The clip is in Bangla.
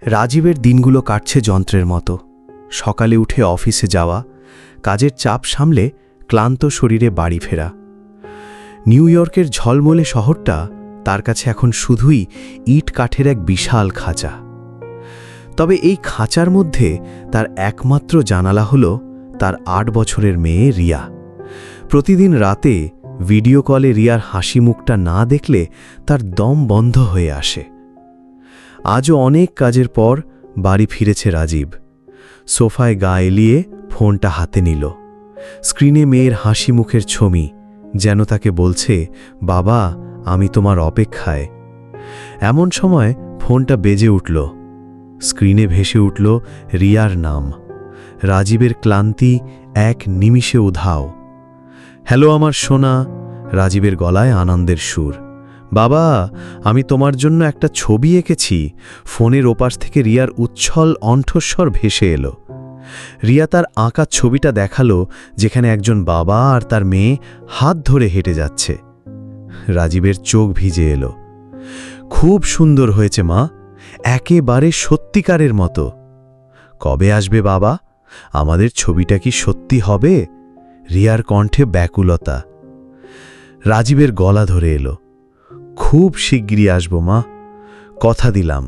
রাজীবের দিনগুলো কাটছে যন্ত্রের মতো। সকালে উঠে অফিসে যাওয়া, কাজের চাপ সামলে ক্লান্ত শরীরে বাড়ি ফেরা। নিউ ইয়র্কের ঝলমলে শহরটা তার কাছে এখন শুধুই ইট কাঠের এক বিশাল খাঁচা। তবে এই খাঁচার মধ্যে তার একমাত্র জানালা হল তার ৮ বছরের মেয়ে রিয়া। প্রতিদিন রাতে ভিডিও কলে রিয়ার হাসি মুখটা না দেখলে তার দম বন্ধ হয়ে আসে। আজও অনেক কাজের পর বাড়ি ফিরেছে রাজীব। সোফায় গা এলিয়ে ফোনটা হাতে নিল। স্ক্রিনে মেয়ের হাসি মুখের ছবি, যেন তাকে বলছে, বাবা আমি তোমার অপেক্ষায়। এমন সময় ফোনটা বেজে উঠল। স্ক্রিনে ভেসে উঠল রিয়ার নাম। রাজীবের ক্লান্তি এক নিমিষে উধাও। হ্যালো আমার সোনা। রাজীবের গলায় আনন্দের সুর। বাবা আমি তোমার জন্য একটা ছবি এঁকেছি। ফোনের ওপাশ থেকে রিয়ার উচ্ছল কণ্ঠস্বর ভেসে এলো। রিয়া তার আঁকা ছবিটা দেখালো, যেখানে একজন বাবা আর তার মেয়ে হাত ধরে হেঁটে যাচ্ছে। রাজীবের চোখ ভিজে এলো। খুব সুন্দর হয়েছে মা, একেবারে সত্যিকারের মতো। কবে আসবে বাবা? আমাদের ছবিটা কি সত্যি হবে? রিয়ার কণ্ঠে ব্যাকুলতা। রাজীবের গলা ধরে এলো। খুব শিগগিরই আসবো মা, কথা দিলাম।